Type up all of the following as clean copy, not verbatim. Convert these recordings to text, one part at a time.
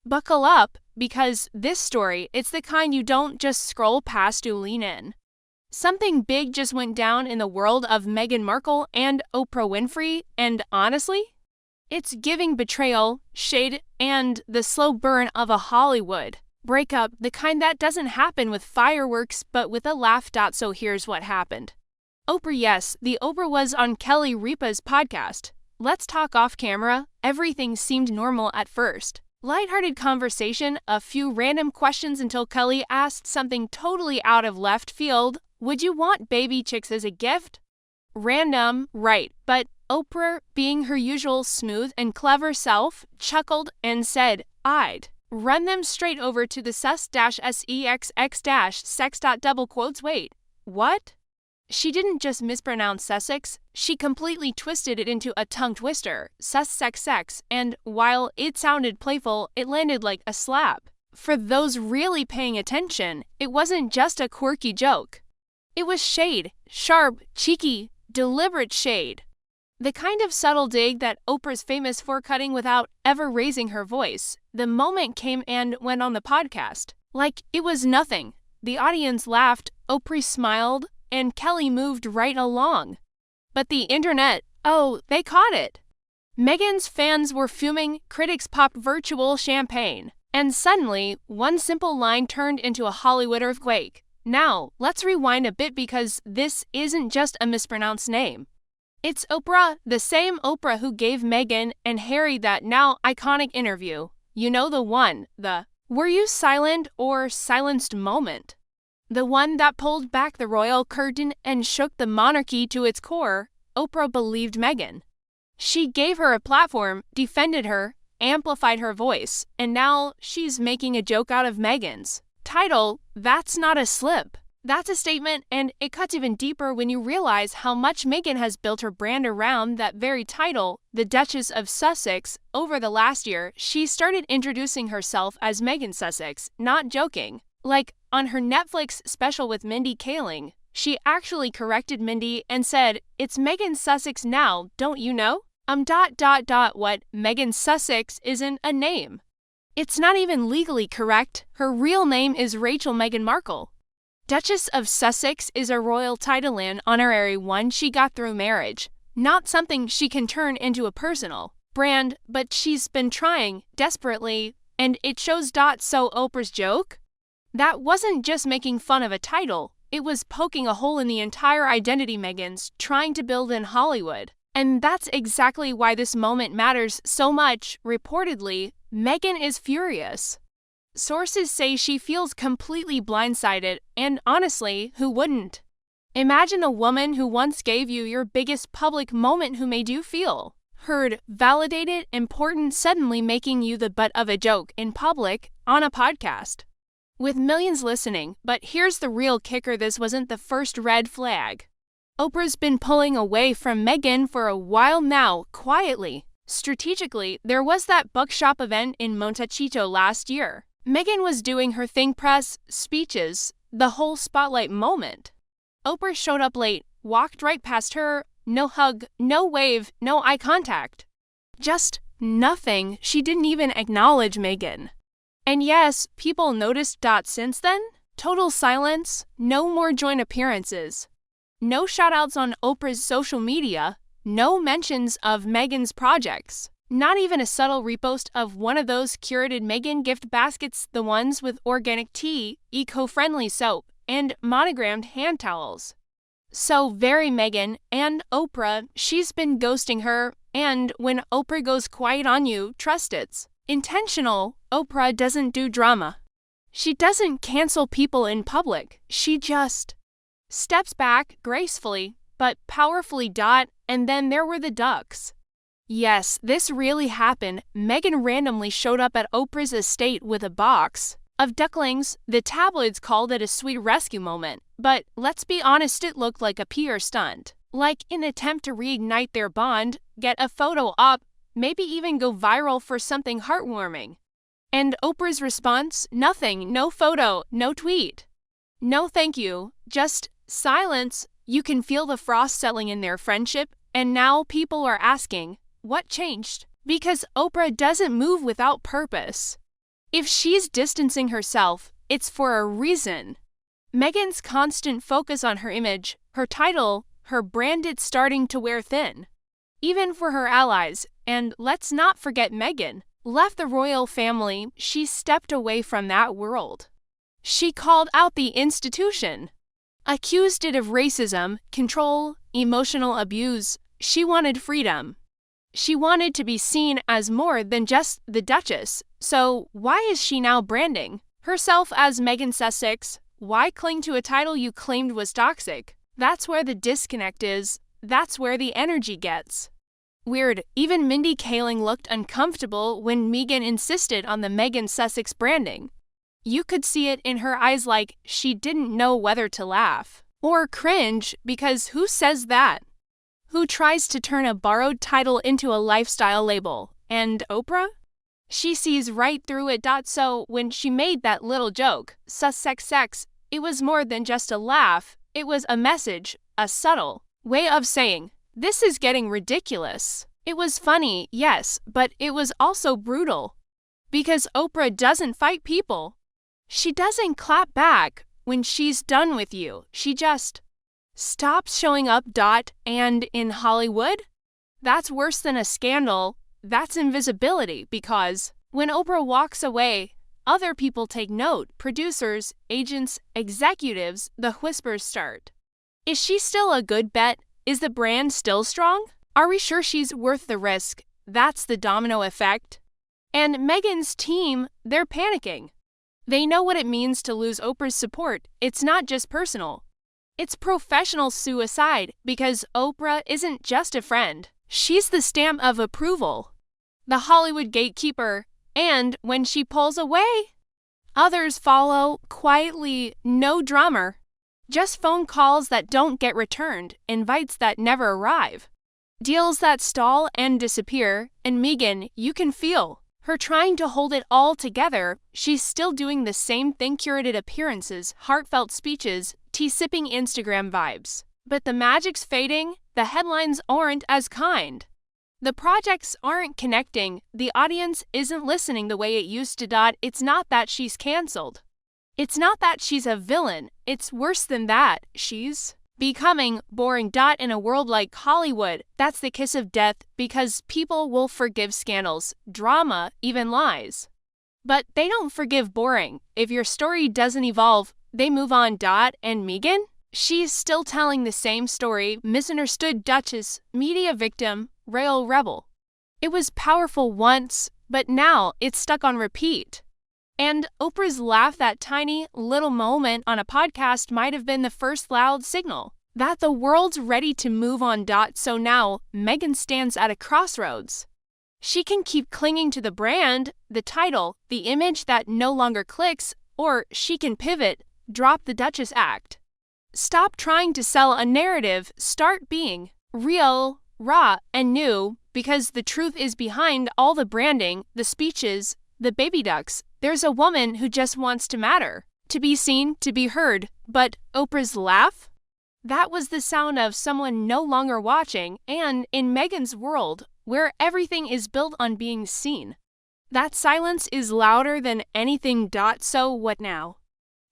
Buckle up, because this story, it's the kind you don't just scroll past to lean in. Something big just went down in the world of Meghan Markle and Oprah Winfrey, and honestly, it's giving betrayal, shade, and the slow burn of a Hollywood breakup, the kind that doesn't happen with fireworks but with a laugh. So here's what happened. Oprah, yes, the Oprah was on Kelly Ripa's podcast. Let's talk off camera. Everything seemed normal at first. Lighthearted conversation, a few random questions until Kelly asked something totally out of left field. Would you want baby chicks as a gift? Random, right, but Oprah, being her usual smooth and clever self, chuckled and said, I'd run them straight over to the sus-sexx-sex. Wait, what? She didn't just mispronounce Sussex, she completely twisted it into a tongue twister, sus-sex, and while it sounded playful, it landed like a slap. For those really paying attention, it wasn't just a quirky joke. It was shade, sharp, cheeky, deliberate shade. The kind of subtle dig that Oprah's famous for cutting without ever raising her voice. The moment came and went on the podcast. Like it was nothing. The audience laughed, Oprah smiled, and Kelly moved right along. But the internet, oh, they caught it. Meghan's fans were fuming, critics popped virtual champagne. And suddenly, one simple line turned into a Hollywood earthquake. Now, let's rewind a bit because this isn't just a mispronounced name. It's Oprah, the same Oprah who gave Meghan and Harry that now iconic interview. You know the one, the "Were you silent or silenced" moment. The one that pulled back the royal curtain and shook the monarchy to its core. Oprah believed Meghan. She gave her a platform, defended her, amplified her voice, and now she's making a joke out of Meghan's title. That's not a slip. That's a statement, and it cuts even deeper when you realize how much Meghan has built her brand around that very title, the Duchess of Sussex. Over the last year, she started introducing herself as Meghan Sussex, not joking. Like, on her Netflix special with Mindy Kaling, she actually corrected Mindy and said, "It's Meghan Sussex now, don't you know? What? Meghan Sussex isn't a name. It's not even legally correct. Her real name is Rachel Meghan Markle. Duchess of Sussex is a royal title and honorary one she got through marriage, not something she can turn into a personal brand, but she's been trying, desperately, and it shows. So Oprah's joke? That wasn't just making fun of a title, it was poking a hole in the entire identity Meghan's trying to build in Hollywood. And that's exactly why this moment matters so much. Reportedly, Meghan is furious. Sources say she feels completely blindsided, and honestly, who wouldn't? Imagine a woman who once gave you your biggest public moment who made you feel heard, validated, important, suddenly making you the butt of a joke in public on a podcast with millions listening. But here's the real kicker, this wasn't the first red flag. Oprah's been pulling away from Meghan for a while now, quietly. Strategically, there was that bookshop event in Montecito last year. Meghan was doing her thing, press, speeches, the whole spotlight moment. Oprah showed up late, walked right past her, no hug, no wave, no eye contact. Just nothing. She didn't even acknowledge Meghan. And yes, people noticed. Since then, total silence, no more joint appearances. No shoutouts on Oprah's social media, no mentions of Meghan's projects. Not even a subtle repost of one of those curated Meghan gift baskets, the ones with organic tea, eco-friendly soap, and monogrammed hand towels. So very Meghan and Oprah, she's been ghosting her, and when Oprah goes quiet on you, trust it's intentional. Oprah doesn't do drama. She doesn't cancel people in public. She just steps back gracefully, but powerfully. And then there were the ducks. Yes, this really happened. Meghan randomly showed up at Oprah's estate with a box of ducklings. The tabloids called it a sweet rescue moment, but let's be honest, it looked like a PR stunt. Like an attempt to reignite their bond, get a photo up, maybe even go viral for something heartwarming. And Oprah's response? Nothing, no photo, no tweet. No thank you, just silence. You can feel the frost settling in their friendship, and now people are asking, what changed? Because Oprah doesn't move without purpose. If she's distancing herself, it's for a reason. Meghan's constant focus on her image, her title, her brand, it's starting to wear thin. Even for her allies, and let's not forget Meghan, left the royal family, she stepped away from that world. She called out the institution, accused it of racism, control, emotional abuse. She wanted freedom. She wanted to be seen as more than just the Duchess. So why is she now branding herself as Meghan Sussex? Why cling to a title you claimed was toxic? That's where the disconnect is. That's where the energy gets weird. Even Mindy Kaling looked uncomfortable when Meghan insisted on the Meghan Sussex branding. You could see it in her eyes, like she didn't know whether to laugh or cringe, because who says that? Who tries to turn a borrowed title into a lifestyle label? And Oprah? She sees right through it. So when she made that little joke, Sussex sex, it was more than just a laugh. It was a message, a subtle way of saying, this is getting ridiculous. It was funny, yes, but it was also brutal. Because Oprah doesn't fight people. She doesn't clap back when she's done with you. She just stops showing up. And in Hollywood, that's worse than a scandal. That's invisibility, because when Oprah walks away, other people take note. Producers, agents, executives, the whispers start. Is she still a good bet? Is the brand still strong? Are we sure she's worth the risk? That's the domino effect. And Meghan's team, they're panicking. They know what it means to lose Oprah's support. It's not just personal. It's professional suicide, because Oprah isn't just a friend. She's the stamp of approval, the Hollywood gatekeeper, and when she pulls away, others follow quietly. No drama, just phone calls that don't get returned, invites that never arrive, deals that stall and disappear. And Meghan, you can feel her trying to hold it all together. She's still doing the same thing: curated appearances, heartfelt speeches, tea-sipping Instagram vibes. But the magic's fading. The headlines aren't as kind. The projects aren't connecting. The audience isn't listening the way it used to. It's not that she's canceled. It's not that she's a villain. It's worse than that. She's becoming boring. In a world like Hollywood, that's the kiss of death, because people will forgive scandals, drama, even lies. But they don't forgive boring. If your story doesn't evolve, they move on. And Meghan? She's still telling the same story: misunderstood Duchess, media victim, royal rebel. It was powerful once, but now it's stuck on repeat. And Oprah's laugh, that tiny little moment on a podcast, might have been the first loud signal that the world's ready to move on. So now Meghan stands at a crossroads. She can keep clinging to the brand, the title, the image that no longer clicks, or she can pivot, drop the Duchess act. Stop trying to sell a narrative, start being real, raw, and new, because the truth is behind all the branding, the speeches, the baby ducks. There's a woman who just wants to matter, to be seen, to be heard. But Oprah's laugh? That was the sound of someone no longer watching. And in Meghan's world, where everything is built on being seen, that silence is louder than anything. So what now?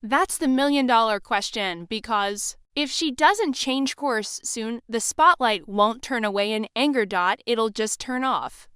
That's the million-dollar question, because if she doesn't change course soon, the spotlight won't turn away in anger. It'll just turn off.